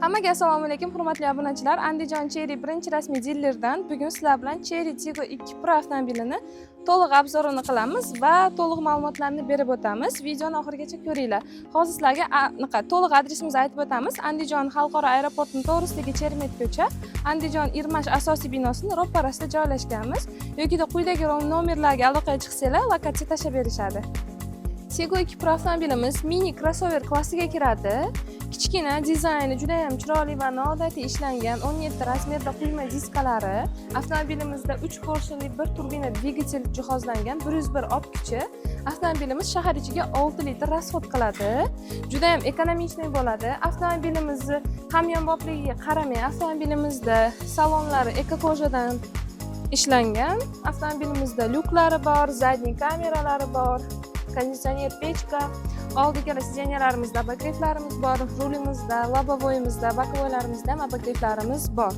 Hammaga assalomu alaykum, hurmatli obunachilar. Andijon Cherry birinchi rasmiy dilerdan bugun sizlar bilan Cherry Tiggo 2 Pro avtomobilini to'liq obzorini qilamiz va to'liq ma'lumotlarni berib o'tamiz. Videoni oxirigacha ko'ringlar. Hozir sizlarga to'liq adresimizni aytib o'tamiz. Andijon xalqaro aeroportining to'g'risidagi Chermet ko'cha, Andijon Irmash asosiy binosining ro'parasida joylashganmiz. Yoki quyidagi nomerlarga aloqaga chiqsanglar, lokatsiya tashlab berishadi. Tiggo 2 Pro avtomobilimiz mini crossover klassiga kiradi. Kichkina dizayni juda ham chiroyli va noodatiy ishlangan 17 razmerda quyma diskalari, avtomobilimizda 3 porshali bir turbina dvigatel jihozlangan, 101 ot kuchi. Avtomobilimiz shahar ichiga 6 litr rasxod qiladi. Juda ham ekonomik bo'ladi. Avtomobilimizni hamyonbopligiga qaramay, avtomobilimizda salonlari ekokojadan ishlangan. Avtomobilimizda lyuklari bor, zadniy kameralari bor, konditsioner pechka, oldiga sideniyalarimizda obogreflarimiz bor, rulimizda, lobovoyimizda, bokovoylarimizda ham obogreflarimiz bor.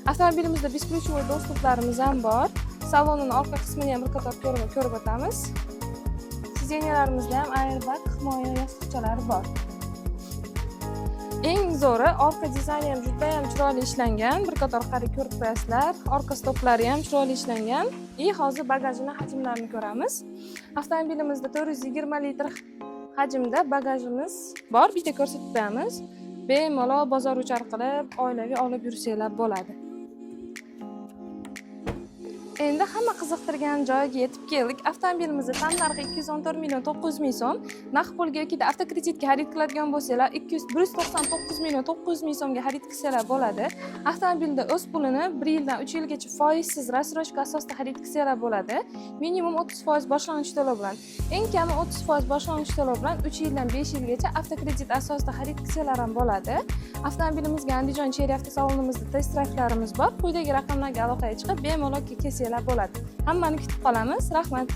Avtomobilimizda besklyuchovoy dostuplarimiz ham bor. Salonning orqa qismini ham bir qator ko'rib o'tamiz. Sideniyalarimizda ham airbag, himoya yostiqchalari bor. Eng zo'ri, orqa dizayni ham juda ham chiroyli ishlangan. Bir qator qarab ko'rib qo'yasizlar. Orqa stoplari ham chiroyli ishlangan. Hozir bagajini hajmlarini ko'ramiz. Avtomobilimizda 420 litr hajmda bagajimiz bor. Bitta ko'rsatib qo'yamiz. Bemalol bozor uchar qilib, oilaviy olib yursanglar bo'ladi. Endi hamma qiziqtirgan joyiga yetib keldik. Avtomobilimizning tan narxi 214 million 900 ming so'm. Naqd pulga yoki avtokreditga xarid qiladigan bo'lsanglar, 199 million 900 ming so'mga xarid qilsanglar bo'ladi. Avtomobilda o'z pulini 1 yildan 3 yilgacha foizsiz rassroshka asosida xarid qilsanglar bo'ladi. Minimum 30% boshlang'ich to'lov bilan, eng kami 30% boshlang'ich to'lov bilan 3 yildan 5 yilgacha avtokredit asosida xarid qilsanglar ham bo'ladi. Avtomobilimizga Andijon Cherry avtosalonimizda test drive'larimiz bor. Quyidagi raqamlarga aloqaga chiqib, bemalol kelsanglar bo'ladi. Hammani kutib qolamiz. Rahmat.